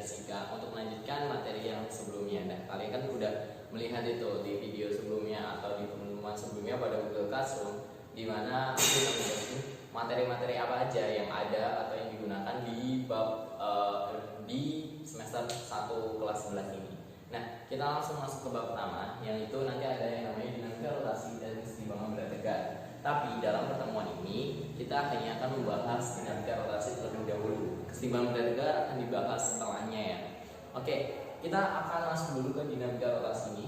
fisika untuk melanjutkan materi yang sebelumnya. Nah, kalian kan udah melihat itu di video sebelumnya atau di pengumuman sebelumnya pada Google Classroom, di mana aku menjelaskan materi-materi apa aja yang ada atau yang digunakan di di semester 1 kelas 11 ini. Nah, kita langsung masuk ke bab pertama, yang itu nanti ada yang namanya dinamika rotasi dan keseimbangan benda tegak. Tapi dalam pertemuan ini kita hanya akan membahas dinamika rotasi terlebih dahulu. Keseimbangan benda tegak akan dibahas setelahnya ya. Oke, kita akan masuk dulu ke dinamika rotasi ini.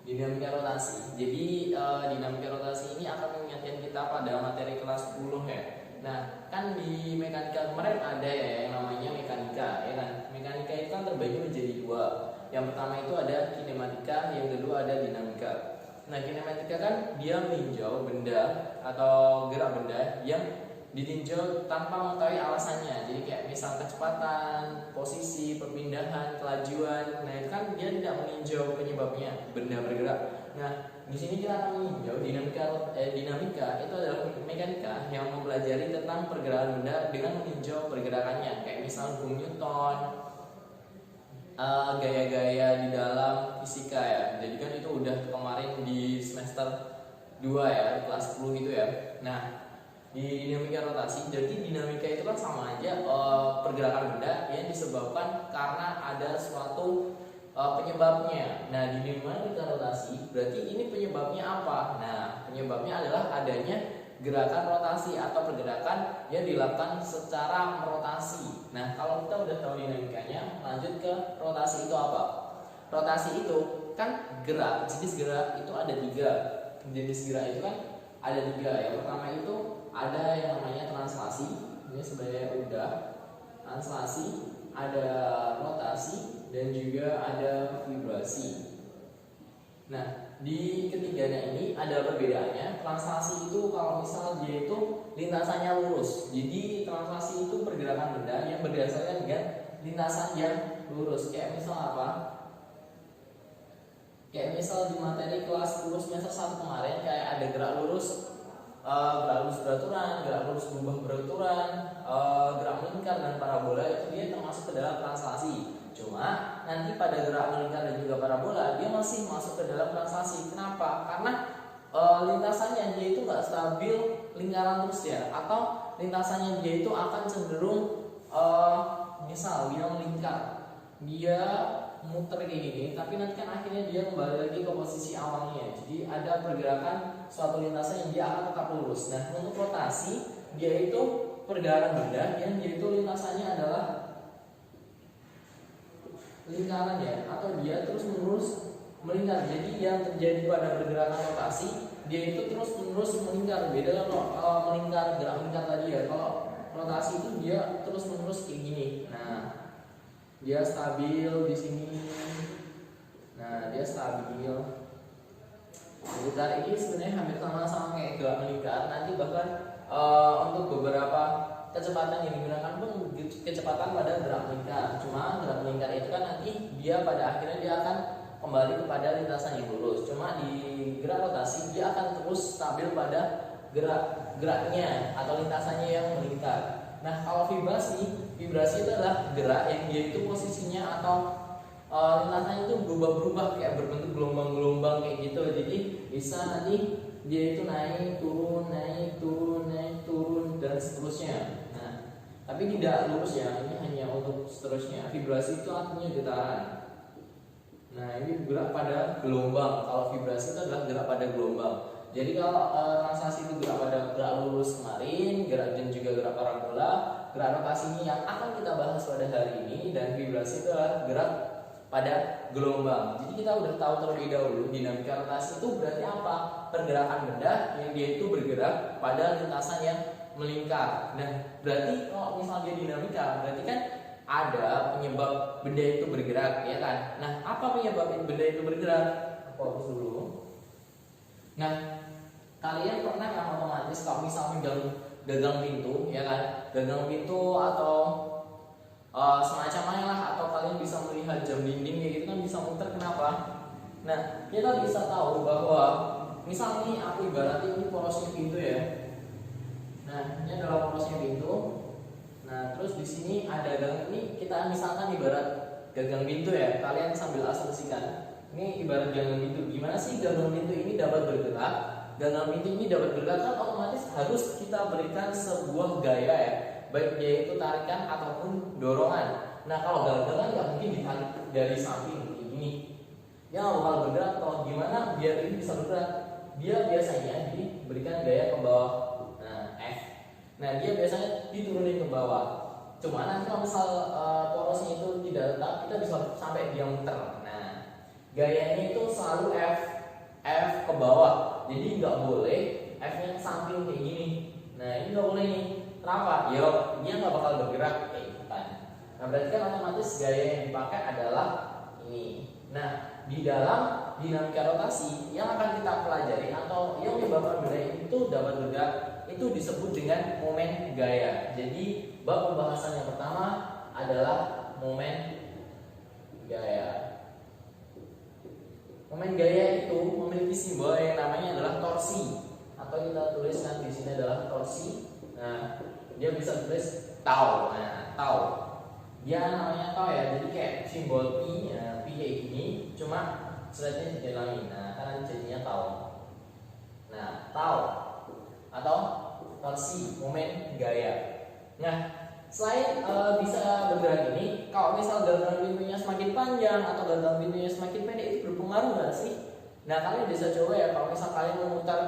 Dinamika rotasi. Jadi dinamika rotasi ini akan mengingatkan kita pada materi kelas 10 ya. Nah, kan di mekanika kemarin ada ya yang namanya mekanika, ya kan? Mekanika itu kan terbagi menjadi dua. Yang pertama itu ada kinematika, yang kedua ada dinamika. Nah, kinematika kan dia meninjau benda atau gerak benda yang ditinjau tanpa mengetahui alasannya. Jadi kayak misal kecepatan, posisi, perpindahan, kelajuan. Nah, itu kan dia tidak meninjau penyebabnya benda bergerak. Nah, di sini kita akan meninjau dinamika itu adalah mekanika yang mempelajari tentang pergerakan benda dengan meninjau pergerakannya. Kayak misal Bung Newton, gaya-gaya di dalam fisika ya. Jadi kan itu udah kemarin di semester 2 ya, kelas 10 gitu ya. Nah, di dinamika rotasi, jadi dinamika itu kan sama aja pergerakan benda yang disebabkan karena ada suatu penyebabnya. Nah, di dinamika rotasi berarti ini penyebabnya apa? Nah, penyebabnya adalah adanya gerakan rotasi atau pergerakan yang dilakukan secara merotasi. Nah, kalau kita udah tahu dinamikanya, lanjut ke rotasi itu apa? Rotasi itu kan gerak, jenis gerak itu ada 3. Jenis gerak itu kan ada 3. Yang pertama itu ada yang namanya translasi, ini sebenarnya udah translasi, ada rotasi, dan juga ada vibrasi. Nah, di ketiganya ini ada perbedaannya. Translasi itu kalau misal dia itu lintasannya lurus. Jadi translasi itu pergerakan benda yang berdasarkan dengan lintasan yang lurus. Kayak misal apa? Kayak misal di materi kelas 10 semester 1 kemarin kayak ada gerak lurus beraturan, gerak lurus berubah beraturan, gerak melingkar dan parabola, itu dia termasuk ke dalam translasi. Cuma nanti pada gerak melingkar dan juga parabola dia masih masuk ke dalam translasi. Kenapa? Karena lintasannya dia itu nggak stabil lingkaran terus ya, atau lintasannya dia itu akan cenderung misal dia melingkar, dia muter kayak gini, tapi nanti kan akhirnya dia kembali lagi ke posisi awalnya. Jadi ada pergerakan suatu lintasan yang dia akan tetap lurus. Nah, untuk rotasi dia itu pergerakan benda yang dia itu lintasannya adalah lingkaran ya, atau dia terus menerus melingkar. Jadi yang terjadi pada pergerakan rotasi dia itu terus menerus melingkar. Beda kalau melingkar, gerak melingkar tadi ya. Kalau rotasi itu dia terus menerus kayak gini. Nah, dia stabil di sini. Nah, dia stabil. Sekitar ini sebenarnya hampir sama kayak gerak melingkar. Nanti bahkan untuk beberapa kecepatan yang digunakan pun kecepatan pada gerak melingkar. Cuma gerak melingkar itu kan nanti dia pada akhirnya dia akan kembali kepada lintasan yang lurus. Cuma di gerak rotasi dia akan terus stabil pada geraknya atau lintasannya yang melingkar. Nah, kalau vibrasi itu adalah gerak yang dia itu posisinya atau lintasannya itu berubah-berubah kayak berbentuk gelombang-gelombang kayak gitu. Jadi bisa nanti dia itu naik turun dan seterusnya. Nah, tapi tidak lurus ya, ini hanya untuk seterusnya. Vibrasi itu artinya getaran. Nah, ini gerak pada gelombang. Kalau vibrasi itu adalah gerak pada gelombang. Jadi kalau translasi itu gerak pada gerak lurus kemarin, gerak dan juga gerak parabola. Gerak rotasi ini yang akan kita bahas pada hari ini, dan vibrasi itu adalah gerak pada gelombang. Jadi kita udah tahu terlebih dahulu dinamika rotasi itu berarti apa? Pergerakan benda yang dia itu bergerak pada lintasan yang melingkar. Nah, berarti kalau misalnya dia dinamika, berarti kan ada penyebab benda itu bergerak, ya kan? Nah, apa penyebab benda itu bergerak? Aku hapus dulu. Nah, kalian pernah kan otomatis kalau misalnya gagang pintu, ya kan? Gagang pintu atau semacamnya lah, atau kalian bisa melihat jam dinding kayak gitu kan bisa muter. Kenapa? Nah, kita bisa tahu bahwa misal nih aku ibaratnya ini porosnya pintu ya. Nah, ini adalah porosnya pintu. Nah, terus di sini ada gagang ini, kita misalkan ibarat gagang pintu ya, kalian sambil asumsikan ini ibarat gagang pintu. Gimana sih gagang pintu ini dapat bergerak? Gagang pintu ini dapat bergerak kan otomatis harus kita berikan sebuah gaya ya, baik yaitu tarikan ataupun dorongan. Nah kalau gagang kan nggak mungkin ditarik dari samping kayak gini, dia nggak bakal bergerak. Atau gimana biar ini bisa bergerak? Dia biasanya diberikan gaya ke bawah. Nah F. Nah dia biasanya diturunin ke bawah. Cuma nanti kalau misal porosnya itu tidak tetap, kita bisa sampai dia muter. Nah gayanya itu selalu F ke bawah. Jadi nggak boleh F-nya ke samping kayak gini. Nah ini nggak boleh nih. Kenapa? Ya dia nggak bakal bergerak kayak gitu kan. Nah berarti kan otomatis gaya yang dipakai adalah ini. Nah di dalam dinamika rotasi yang akan kita pelajari atau yang menyebabkan benda itu dapat bergerak itu disebut dengan momen gaya. Jadi bab pembahasan yang pertama adalah momen gaya. Momen gaya itu memiliki simbol yang namanya adalah torsi, atau kita tuliskan di sini adalah torsi. Nah, dia bisa tulis tau. Nah, tau. Dia namanya tau ya. Jadi kayak simbol pi, ya, pi kayak gini, cuma selatnya dihilangin. Nah, karena jadinya tau. Nah, tau atau torsi, momen gaya. Nah, selain bisa bergerak ini, kalau misal gagang pintunya semakin panjang atau gagang pintunya semakin pendek, itu berpengaruh nggak sih? Nah kalian bisa coba ya, kalau misal kalian memutar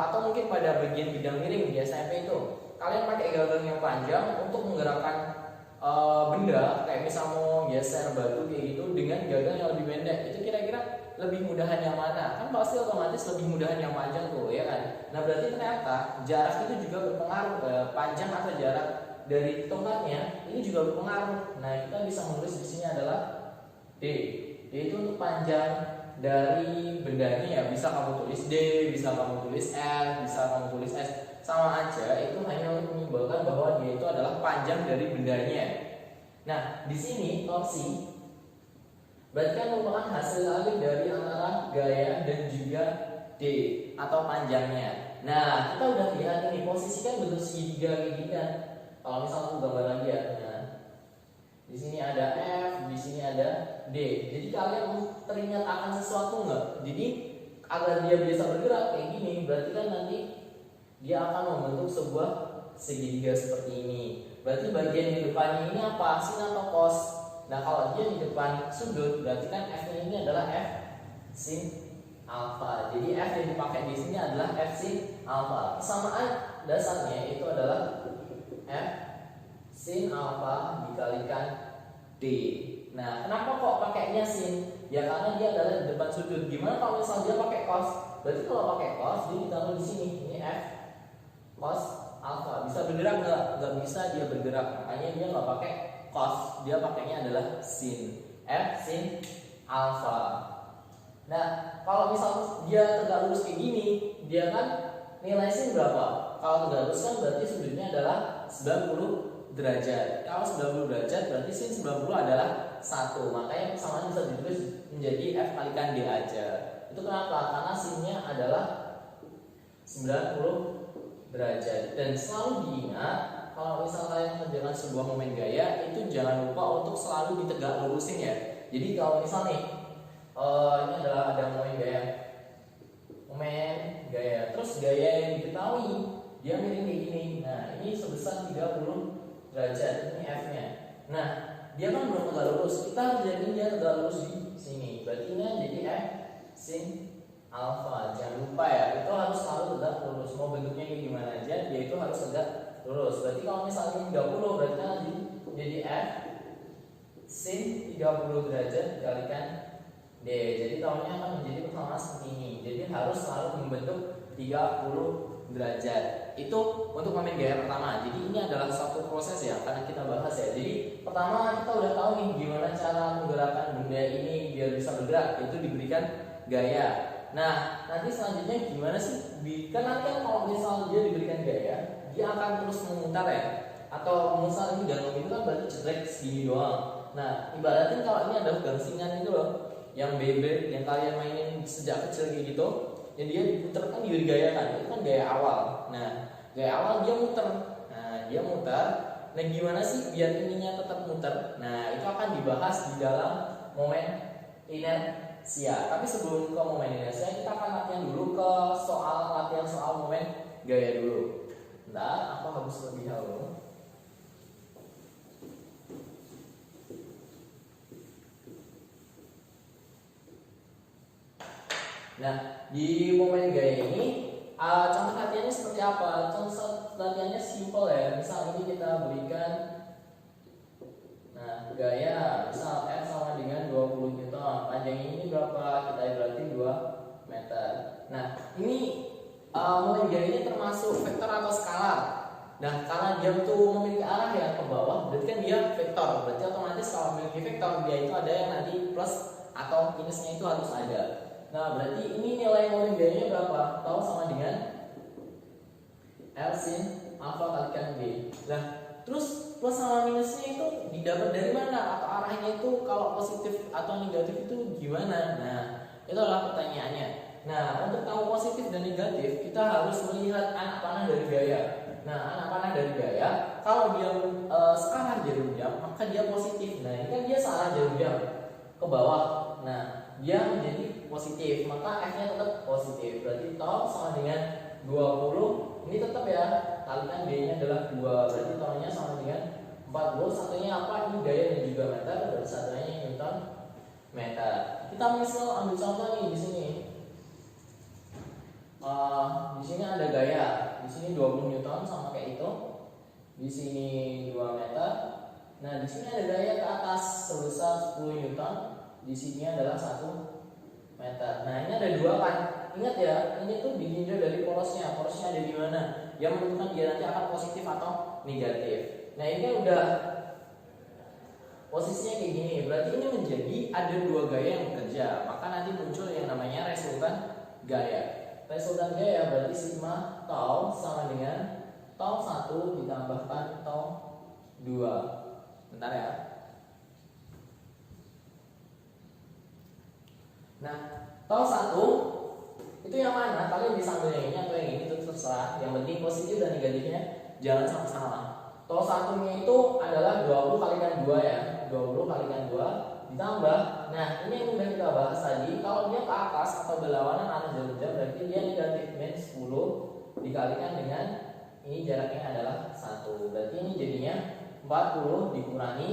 atau mungkin pada bagian bidang miring di SMP itu, kalian pakai gagang yang panjang untuk menggerakkan benda, kayak misal mau geser batu kayak gitu dengan gagang yang lebih pendek, itu kira-kira lebih mudahan yang mana? Kan pasti otomatis lebih mudahan yang panjang tuh, ya kan? Nah berarti ternyata jarak itu juga berpengaruh, panjang atau jarak dari tongkatnya ini juga berpengaruh. Nah kita bisa menulis di sini adalah D. D itu untuk panjang dari bendanya ya. Bisa kamu tulis D, bisa kamu tulis L, bisa kamu tulis S. Sama aja, itu hanya untuk menyimbolkan bahwa dia itu adalah panjang dari bendanya. Nah di sini torsi berarti kan merupakan hasil alih dari antara gaya dan juga D atau panjangnya. Nah kita udah lihat ini posisikan bentuk segitiga kayak gini kan. Kalau misalnya aku gambar lagi ya, nah, di sini ada F, di sini ada D. Jadi kalian teringat akan sesuatu nggak? Jadi agar dia bisa bergerak kayak gini, berarti kan nanti dia akan membentuk sebuah segitiga seperti ini. Berarti bagian di depannya ini apa? Sin atau cos? Nah kalau dia di depan sudut, berarti kan F-nya ini adalah F sin alfa. Jadi F yang dipakai di sini adalah F sin alfa. Kesamaan dasarnya itu adalah F sin alfa dikalikan D. Nah, kenapa kok pakainya sin? Ya karena dia adalah di depan sudut. Gimana kalau misalnya dia pakai cos? Berarti kalau pakai cos dia ditaruh di sini. Ini F cos alfa. Bisa bergerak nggak? Nggak bisa dia bergerak. Makanya dia nggak pakai cos. Dia pakainya adalah sin. F sin alfa. Nah, kalau misalnya dia tegak lurus kayak gini, dia kan nilai sin berapa? Kalau tegak lurus kan berarti sudutnya adalah 90 derajat. Kalau 90 derajat berarti sin 90 adalah 1. Makanya persamaan bisa ditulis menjadi F kalikan D aja. Itu kenapa? Karena sinnya adalah 90 derajat. Dan selalu diingat, kalau misalnya kalian mengerjakan sebuah momen gaya, itu jangan lupa untuk selalu ditegak lurusin ya. Jadi kalau misal nih ini adalah ada momen gaya, terus gaya yang diketahui dia miring kayak gini. Nah ini sebesar 30 derajat, ini F-nya. Nah dia kan belum tegak lurus, kita harus jadi dia tegak lurus di sini. Berarti ini jadi F sin alfa. Jangan lupa ya, itu harus selalu tegak lurus. Mau bentuknya kayak gimana aja, dia itu harus tegak lurus. Berarti kalau misalnya 30, berarti nanti jadi F sin 30 derajat dikalikan D. Jadi tahunnya akan menjadi persamaan seperti ini. Jadi harus selalu membentuk 30 derajat. Itu untuk momen gaya pertama. Jadi ini adalah satu proses ya, karena kita bahas ya. Jadi pertama kita udah tahu nih gimana cara menggerakkan benda ini biar bisa bergerak, itu diberikan gaya. Nah nanti selanjutnya gimana sih? Karena kan kalau misal dia diberikan gaya, dia akan terus memutar ya. Atau misal ini dalam itu kan berarti jelek segini doang. Nah ibaratin kalau ini adalah gangsingan itu loh, yang bebek yang kalian mainin sejak kecil kayak gitu, yang dia diputar kan diberi gaya kan, itu kan gaya awal. Nah gaya awal dia muter, nah dia muter Nah, gimana sih biar ininya tetap muter? Nah, itu akan dibahas di dalam momen inersia. Tapi sebelum ke momen inersia, kita akan latihan dulu ke latihan soal momen gaya dulu. Bentar, aku harus lebih dahulu. Nah, di momen gaya ini contoh latihannya seperti apa? Contoh latihannya simple ya. Misal ini kita berikan gaya, misal F sama dengan 20 Newton. Panjang ini berapa? Kita ibaratin 2 meter. Nah, ini momen gaya ini termasuk vektor atau skalar. Nah, karena dia tuh memiliki arah ya ke bawah, berarti kan dia vektor. Berarti otomatis kalau memiliki vektor, dia itu ada yang nanti plus atau minusnya itu harus ada. Nah, berarti ini nilai momen gayanya berapa? Tahu sama dengan L sin alpha kalikan B. Nah, terus plus sama minusnya itu didapat dari mana? Atau arahnya itu kalau positif atau negatif itu gimana? Nah, itu adalah pertanyaannya. Nah, untuk tahu positif dan negatif, kita harus melihat anak panah dari gaya. Nah, anak panah dari gaya, kalau dia searah jarum jam, maka dia positif. Nah, ini kan dia searah jarum jam ke bawah. Nah, dia menjadi positif, maka F-nya tetap positif. Berarti tau sama dengan 20. Ini tetap ya, kalikan B-nya adalah 2. Berarti tau-nya sama dengan 40. Satunya apa? Ini gaya dan juga meter. Dan satunya Newton meter. Kita misal ambil contoh nih di sini. Di sini ada gaya. Di sini 20 Newton sama kayak itu. Di sini 2 meter. Nah, di sini ada gaya ke atas sebesar 10 Newton. Di sini adalah 1 meter. Nah, ini ada 2 kan. Ingat ya, ini tuh ditinjau dari porosnya. Porosnya ada di mana? Yang menentukan dia nanti akan positif atau negatif. Nah, ini kan udah posisinya kayak gini. Berarti ini menjadi ada 2 gaya yang bekerja. Maka nanti muncul yang namanya resultan gaya. Resultan gaya berarti sigma tau sama dengan tau 1 ditambahkan tau 2. Bentar ya. Nah, tau 1 itu yang mana? Kalian bisa ambil yang ini atau yang ini, itu terserah. Yang penting positif dan negatifnya jangan sama-sama. Tau 1-nya itu adalah 20 kalikan 2 ya. 20 kalikan 2 ditambah. Nah, ini yang udah kita bahas tadi. Kalau dia ke atas atau berlawanan arah jarum jam, berarti dia negatif min 10 dikalikan dengan ini jaraknya adalah 1. Berarti ini jadinya 40 dikurangi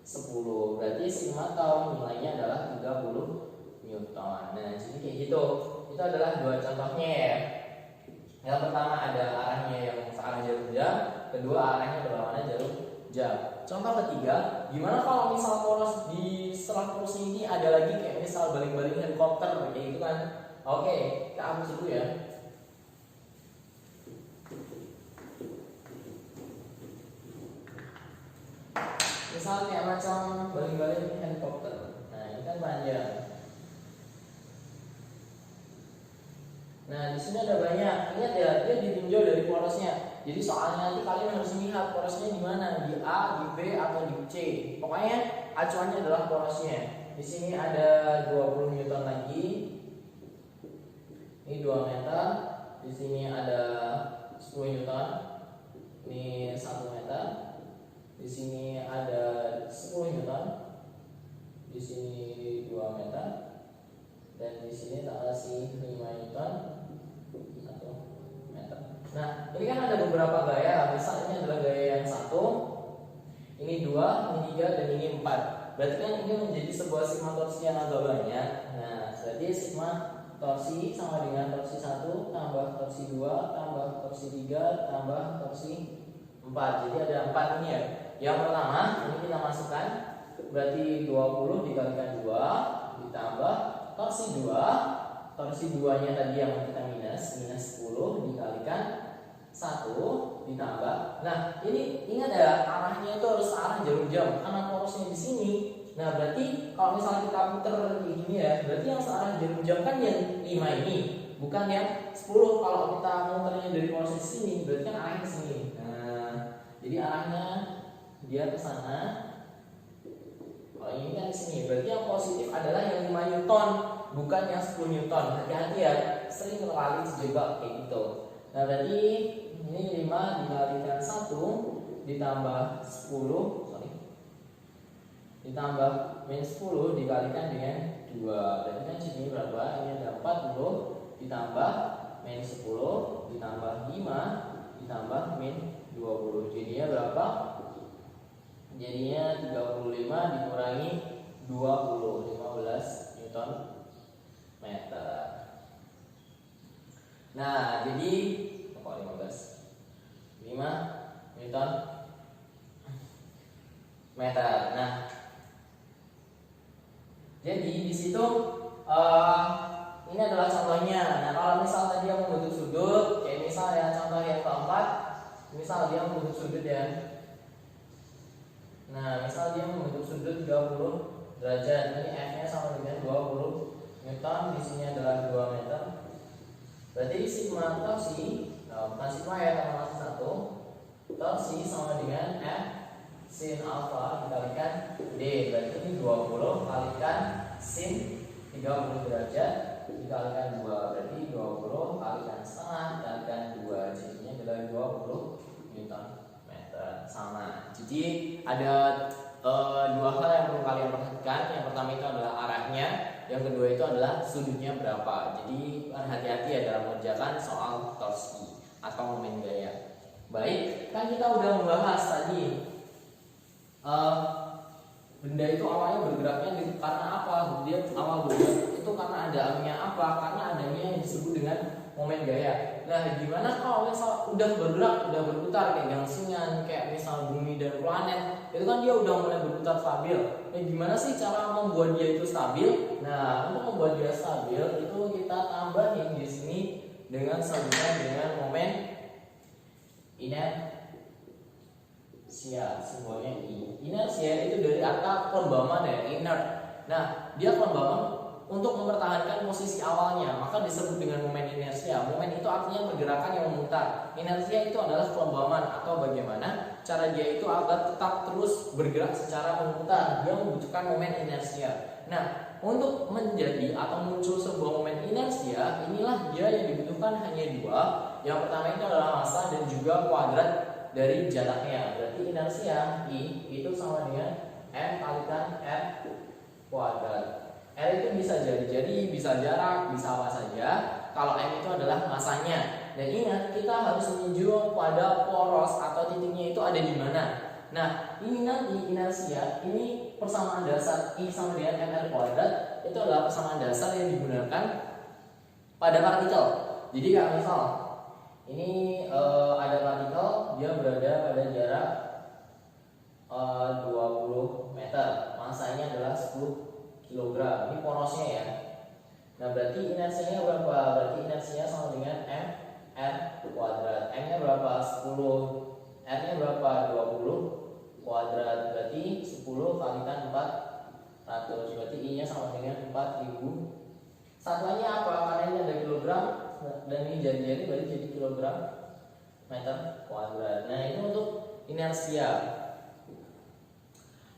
10. Berarti sigma tau nilainya adalah 30 Newton. Nah, jadi kayak gitu. Itu adalah 2 contohnya ya. Yang pertama ada arahnya yang searah jarum jam, kedua arahnya berlawanan jarum jam. Contoh ketiga, gimana kalau misal poros di setelah poros ini ada lagi kayak misal baling-baling helikopter kayak gitu kan? Oke, kita hapus dulu ya. Misal kayak macam baling-baling helikopter. Nah, ini kan panjang. Nah, di sini ada banyak. Ingat ya, dia ditinjau dari porosnya. Jadi soalnya nanti kalian harus lihat porosnya di mana, di A, di B, atau di C. Pokoknya acuannya adalah porosnya. Di sini ada 20 Newton lagi. Ini 2 meter. Di sini ada 10 Newton. Ini 1 meter. Di sini ada 10 Newton. Di sini 2 meter. Dan di sini tak kasih 5 Newton. Nah, ini kan ada beberapa gaya. Misal ini adalah gaya yang 1, ini 2, ini 3, dan ini 4. Berarti kan ini menjadi sebuah sigma torsi yang agak banyak. Nah, berarti sigma torsi sama dengan torsi 1 tambah torsi 2 tambah torsi 3 tambah torsi 4. Jadi ada 4 ini ya. Yang pertama, ini kita masukkan. Berarti 20 dikalikan 2 ditambah torsi 2. Torsi 2-nya tadi yang kita minus 10 dikalikan 1 ditambah. Nah, ini ingat ya, arahnya itu harus arah jarum jam karena porosnya di sini. Nah, berarti kalau misalnya kita puter kayak gini ya, berarti yang searah jarum jam kan yang 5 ini, bukan yang 10. Kalau kita muternya dari porosnya di sini, berarti kan arahnya ke sini. Nah, jadi arahnya dia ke sana. Kalau ini kan di sini, berarti yang positif adalah yang 5 Newton, bukan yang 10 Newton. Hati-hati ya, sering kali terjebak kayak gitu. Nah, berarti ini 5 dikalikan 1 ditambah 10, ditambah min 10 dikalikan dengan 2. Berarti kan sini berapa? Ini ada 40 ditambah min 10 ditambah 5 ditambah min 20. Jadinya berapa? Jadinya 35 dikurangi 20, 15 Newton meter. Nah, jadi kok 15? 5 Newton meter. Nah, jadi di situ ini adalah contohnya. Nah, kalau misal tadi yang membentuk sudut, kayak misal ya contoh yang keempat, misal dia membentuk sudut ya. Nah, misal dia membentuk sudut 30 derajat. Ini F-nya sama dengan 20 Newton, di sini adalah 2 meter. Berarti sigma torsi, bukan sigma ya, karena masih 1. Torsi sama dengan F sin alpha dikalikan D. Berarti ini 20 kalikan sin 30 derajat dikalikan 2. Berarti 20 kalikan setengah dikalikan 2. Jadinya adalah 20 Newton meter. Sama. Jadi ada dua hal yang perlu kalian perhatikan. Yang pertama itu adalah arahnya, yang kedua itu adalah sudutnya berapa. Jadi hati-hati ya dalam mengerjakan soal torsi atau momen gaya. Baik, kan kita udah membahas tadi benda itu awalnya bergeraknya karena apa? Dia awal bergerak itu karena adanya apa? Karena adanya yang disebut dengan momen gaya. Nah, gimana kalau misal udah bergerak, udah berputar kayak gangsingan, kayak misal bumi dan planet, itu kan dia udah mulai berputar stabil. Nah, gimana sih cara membuat dia itu stabil? Nah, untuk membuat dia stabil itu kita tambahin di sini dengan sebutan dengan momen inersia, simbolnya I. Inersia itu dari kata kelembaman ya, inert. Nah, dia kelembaman untuk mempertahankan posisi awalnya, maka disebut dengan momen inersia. Momen itu artinya pergerakan yang memutar. Inersia itu adalah kelembaman atau bagaimana cara dia itu agar tetap terus bergerak secara memutar. Dia membutuhkan momen inersia. Nah, untuk menjadi atau muncul sebuah momen inersia, inilah dia yang dibutuhkan hanya dua. Yang pertama itu adalah massa dan juga kuadrat dari jaraknya. Berarti inersia I itu sama dengan M kalikan R kuadrat. R itu bisa jadi bisa jarak, bisa apa saja. Kalau M itu adalah masanya. Dan ingat, kita harus menuju pada poros atau titiknya itu ada di mana. Nah, ini nanti inersia, ini persamaan dasar I sama dengan MR kuadrat itu adalah persamaan dasar yang digunakan pada partikel. Jadi kalau misal ini ada partikel, dia berada pada jarak 20 meter, masanya adalah 10 kg. Ini porosnya ya. Nah, berarti inersianya berapa? Berarti inersianya sama dengan M R kuadrat. M nya berapa? 10. R nya berapa? 20 kuadrat. Berarti 10 kalikan 400. Berarti I nya sama dengan 4000. Satuannya apa? Karena ini ada kilogram dan ini jari-jari, berarti jadi kilogram meter kuadrat. Nah, ini untuk inersia.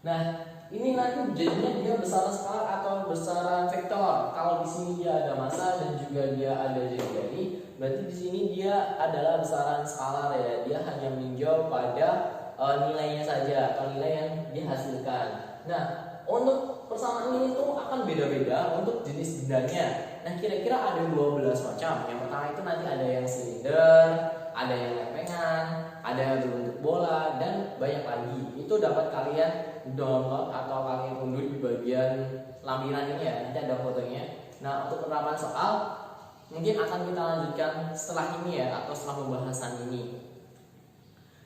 Nah, ini nanti jadinya dia besaran skalar atau besaran vektor. Kalau di sini dia ada massa dan juga dia ada jari-jari, berarti di sini dia adalah besaran skalar ya. Dia hanya meninjau pada nilainya saja atau nilai yang dihasilkan. Nah, untuk persamaan ini tuh akan beda-beda untuk jenis bendanya. Nah, kira-kira ada 12 macam. Yang pertama itu nanti ada yang silinder, ada yang lempengan, ada yang berbentuk bola, dan banyak lagi. Itu dapat kalian download atau kalian unduh di bagian lampiran ini ya. Nanti ada fotonya. Nah, untuk penerapan soal mungkin akan kita lanjutkan setelah ini ya, atau setelah pembahasan ini.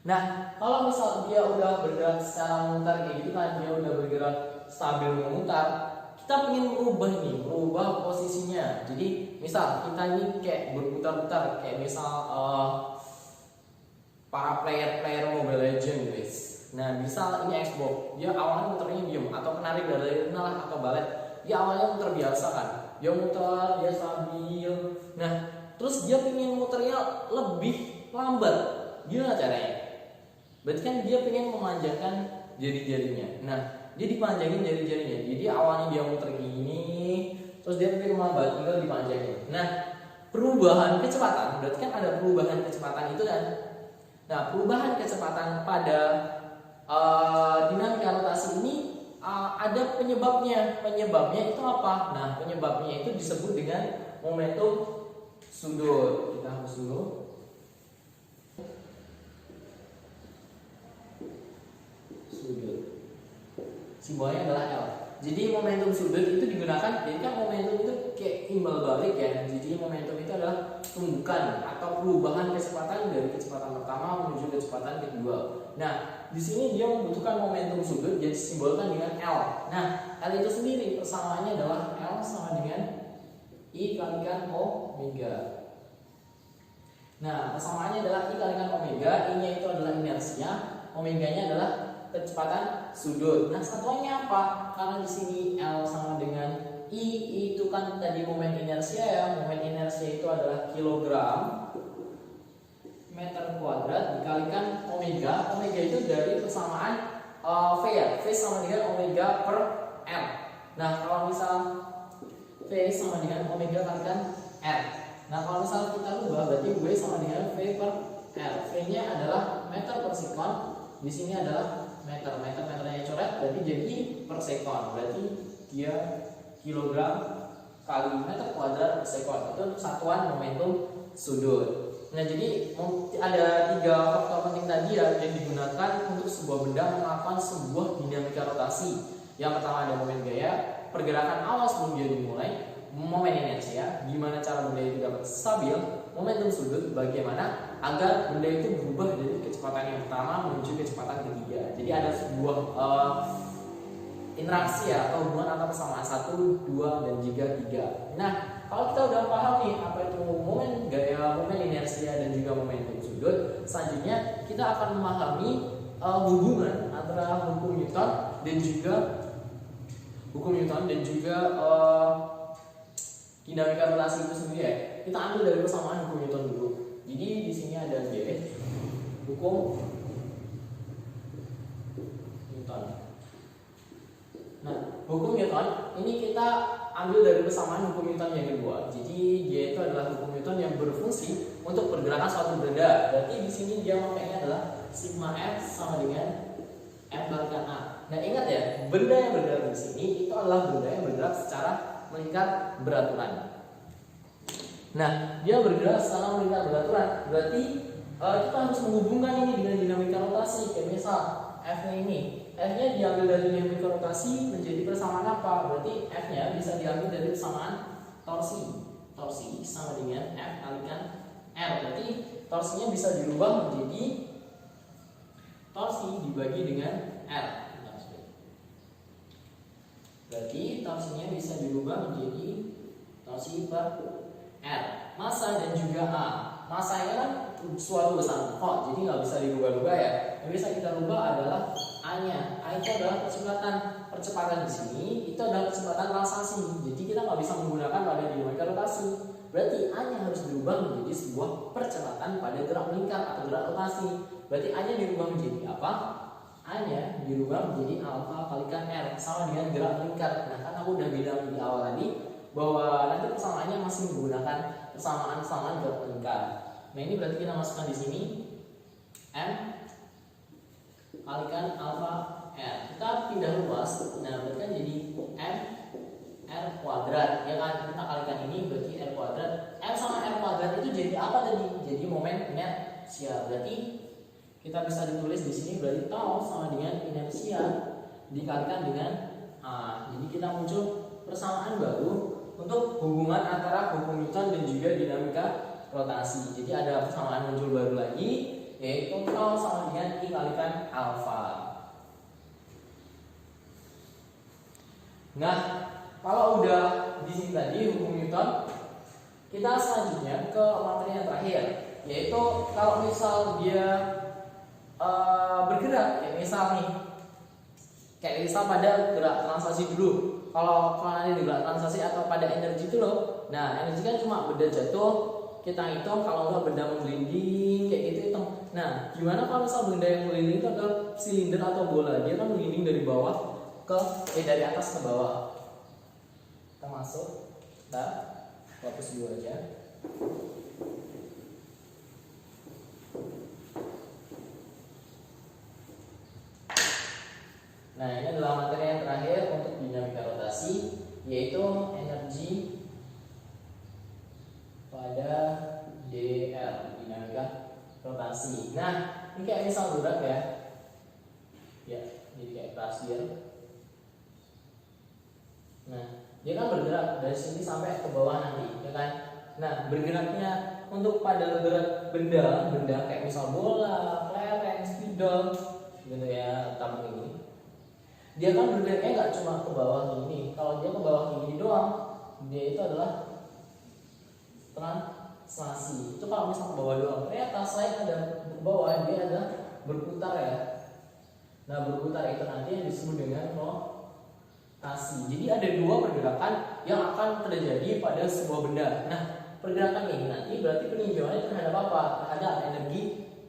Nah, kalau misal dia udah bergerak secara memutar kayak gitu kan, dia udah bergerak stabil memutar, kita ingin merubah posisinya. Jadi misal kita ini kayak berputar-putar, kayak misal para player Mobile Legends guys. Nah, misal ini Xbox, dia awalnya muternya diem atau menarik dari atau balet, dia awalnya muter biasa kan, dia muter, dia stabil. Nah, terus dia ingin muternya lebih lambat, gimana caranya? Berarti kan dia pengen memanjangkan jari-jarinya. Nah, dia dipanjangin jari-jarinya. Jadi awalnya dia muter gini, terus dia pengen melambat, tinggal dipanjangin. Nah, perubahan kecepatan, berarti kan ada perubahan kecepatan itu kan. Nah, perubahan kecepatan pada dinamika rotasi ini ada penyebabnya. Penyebabnya itu apa? Nah, penyebabnya itu disebut dengan momentum sudut. Kita hapus dulu. Sudut. Simbolnya adalah L. Jadi momentum sudut itu digunakan, jadi kan momentum itu kayak imbal balik ya. Jadi momentum itu adalah tumbukan atau perubahan kecepatan dari kecepatan pertama menuju kecepatan kedua. Nah, di sini dia membutuhkan momentum sudut, jadi simbolkan dengan L. Nah, L itu sendiri persamaannya adalah L sama dengan I kalikan omega. Nah, persamaannya adalah I kalikan omega. I-nya itu adalah inersia, omeganya adalah kecepatan sudut. Nah, satuannya apa? Karena di sini L sama dengan I, itu kan tadi momen inersia ya. Momen inersia itu adalah kilogram meter kuadrat dikalikan omega. Omega itu dari persamaan V ya. V sama dengan omega per R. Nah, kalau misal V sama dengan omega kalikan R. Nah, kalau misal kita ubah berarti V sama dengan V per R. V-nya adalah meter per sekon. Di sini adalah meternya coret berarti jadi per sekon, berarti dia kilogram kali meter kuadrat per sekon. Itu satuan momentum sudut. Nah, jadi ada 3 faktor penting tadi ya yang digunakan untuk sebuah benda melakukan sebuah dinamika rotasi. Yang pertama ada momen gaya, pergerakan awal sebelum dia dimulai, momen inersia, gimana cara benda itu dapat stabil, momentum sudut, bagaimana agar benda itu berubah dari kecepatan yang pertama menuju kecepatan ketiga. Jadi ada sebuah interaksi ya, atau hubungan antara persamaan 1, 2, dan juga 3. Nah, kalau kita udah paham nih apa itu momen gaya, momen inersia, dan juga momentum sudut, selanjutnya kita akan memahami hubungan antara hukum Newton dan juga dinamika rotasi itu sendiri ya. Kita ambil dari persamaan hukum Newton dulu. Jadi di sini ada G, hukum Newton. Nah, hukum Newton ini kita ambil dari persamaan hukum Newton yang kedua. Jadi G itu adalah hukum Newton yang berfungsi untuk pergerakan suatu benda. Berarti di sini dia makanya adalah sigma F sama dengan F kalikan A. Nah, ingat ya, benda yang bergerak di sini itu adalah benda yang bergerak secara melingkar beraturan. Nah, dia bergerak secara melingkar beraturan. Berarti kita harus menghubungkan ini dengan dinamika rotasi. Kayak misal F-nya ini, F-nya diambil dari dinamika rotasi menjadi persamaan apa? Berarti F-nya bisa diambil dari persamaan torsi. Torsi sama dengan F kalikan R. Berarti torsinya bisa dirubah menjadi torsi dibagi dengan R. Berarti torsinya bisa dirubah menjadi torsi per R. Massa dan juga A. Massanya kan suatu besar kok, jadi nggak bisa dirubah-rubah ya. Yang bisa kita rubah adalah A-nya. A itu adalah percepatan di sini. Itu adalah kecepatan translasi. Jadi kita nggak bisa menggunakan pada dinamika rotasi. Berarti A-nya harus dirubah menjadi sebuah percepatan pada gerak melingkar atau gerak rotasi. Berarti A-nya dirubah menjadi apa? A-nya dirubah menjadi alfa kalikan R sama dengan gerak melingkar. Nah, kan aku udah bilang di awal tadi bahwa nanti persamaannya masih menggunakan persamaan gerak melingkar. Nah, ini berarti kita masukkan di sini M kalikan alfa R. Kita pindah ruas. Nah, berarti kan jadi M R kuadrat. Ya kan, kita kalikan ini berarti R kuadrat. M sama R kuadrat itu jadi apa tadi? Jadi momen inersia. Berarti kita bisa ditulis di sini berarti tau sama dengan inersia dikalikan dengan A. Jadi kita muncul persamaan baru untuk hubungan antara hukum Newton dan juga dinamika rotasi. Jadi ada persamaan muncul baru lagi, yaitu tau sama dengan I kalikan alfa. Nah, kalau udah di sini tadi hukum Newton, kita selanjutnya ke materi yang terakhir, yaitu kalau misal dia bergerak, kayak misal pada gerak translasi dulu. Kalau nanti gerak translasi atau pada energi itu loh. Nah, energi kan cuma benda jatuh, kita hitung. Kalau nggak benda menggelinding kayak gitu hitung. Nah, gimana kalau misal benda yang menggelinding itu adalah silinder atau bola? Dia kan menggelinding dari bawah dari atas ke bawah. Kita masuk, kita hapus dulu aja. rotasi. Nah, ini kayak misal gerak ya. Ya, jadi kayak kasir. Nah, dia kan bergerak dari sini sampai ke bawah nanti, ya kan? Nah, bergeraknya untuk pada gerak benda kayak misal bola, kelereng, spidol, gitu ya, tabung ini. Dia kan bergeraknya nggak cuma ke bawah gini. Kalau dia ke bawah gini doang, dia itu adalah translasi. Itu kalau misal ke bawah doang. Ternyata selain ada ke bawah, dia ada berputar ya. Nah, berputar itu nanti yang disebut dengan rotasi. Jadi ada dua pergerakan yang akan terjadi pada sebuah benda. Nah, pergerakan ini nanti berarti peninjauannya terhadap apa? Terhadap energi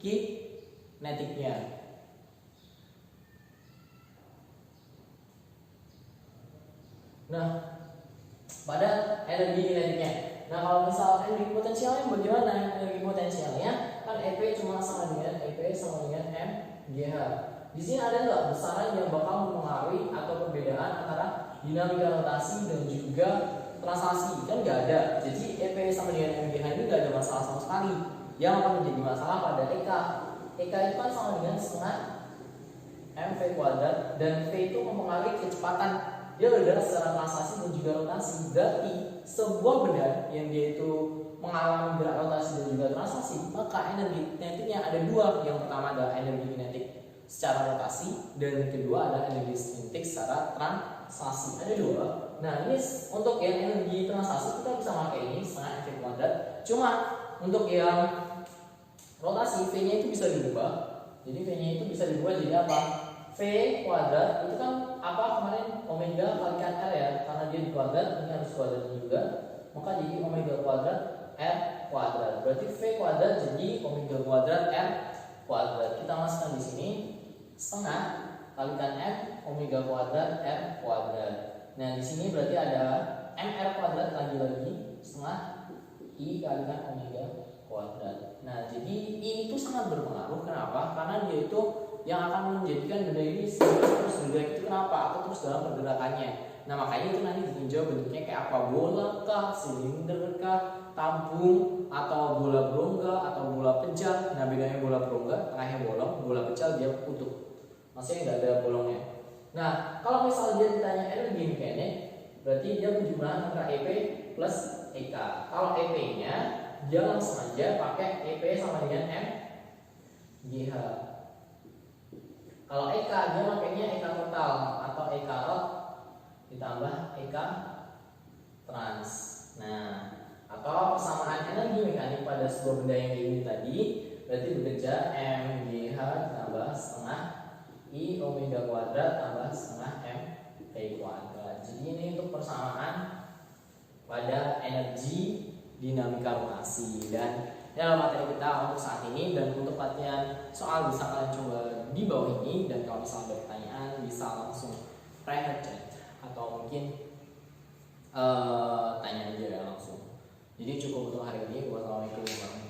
kinetiknya. Nah, pada energi kinetiknya. Nah, kalau misal energi potensialnya bagaimana? Energi potensialnya kan EP cuma sama dengan EP sama dengan mGh. Di sini ada nggak besaran yang bakal mempengaruhi atau perbedaan antara dinamika rotasi dan juga translasi? Kan nggak ada. Jadi EP sama dengan mGh ini nggak ada masalah sama sekali. Yang akan menjadi masalah pada EK. EK itu kan sama dengan setengah mv kuadrat dan V itu mempengaruhi kecepatan. Dia bergerak secara translasi dan juga rotasi. Berarti sebuah benda yang dia itu mengalami gerak rotasi dan juga translasi, maka energi kinetiknya ada dua. Yang pertama adalah energi kinetik secara rotasi dan yang kedua adalah energi kinetik secara translasi. Ada dua. Nah, ini untuk yang energi translasi kita bisa pakai ini setengah mv kuadrat. Cuma untuk yang rotasi V-nya itu bisa dirubah. Jadi V-nya itu bisa dirubah jadi apa? V kuadrat itu kan apa kemarin omega kalikan R ya, karena dia di kuadrat, ini harus kuadrat juga, maka jadi omega kuadrat R kuadrat. Berarti V kuadrat jadi omega kuadrat R kuadrat. Kita masukkan di sini setengah kalikan M omega kuadrat R kuadrat. Nah, di sini berarti ada MR kuadrat lagi-lagi setengah I kalikan omega kuadrat. Nah, jadi I itu sangat berpengaruh. Kenapa? Karena dia itu yang akan menjadikan benda ini terus bergerak. Itu kenapa? Atau terus dalam pergerakannya. Nah, makanya itu nanti ditinjau bentuknya kayak apa, bola kah, silinder kah, tabung, atau bola berongga atau bola pecah. Nah, bedanya bola berongga tengahnya bolong, bola pecah dia utuh, maksudnya nggak ada bolongnya. Nah, kalau misalnya dia ditanya energi mekanik, berarti dia penjumlahan antara EP plus EK. Kalau EP nya dia langsung aja pakai EP sama dengan mGh. Kalau EK dia makanya EK total atau EK rot ditambah EK trans. Nah, atau persamaan energi mekanik pada sebuah benda yang ini tadi berarti bekerja mGh ditambah setengah I omega kuadrat tambah setengah mv kuadrat. Jadi ini untuk persamaan pada energi dinamika rotasi. Dan dalam materi kita untuk saat ini dan untuk latihan soal bisa kalian coba di bawah ini, dan kalau misalnya ada pertanyaan bisa langsung private chat atau mungkin tanya aja ya langsung. Jadi cukup untuk hari ini. Wassalamualaikum warahmatullahi wabarakatuh.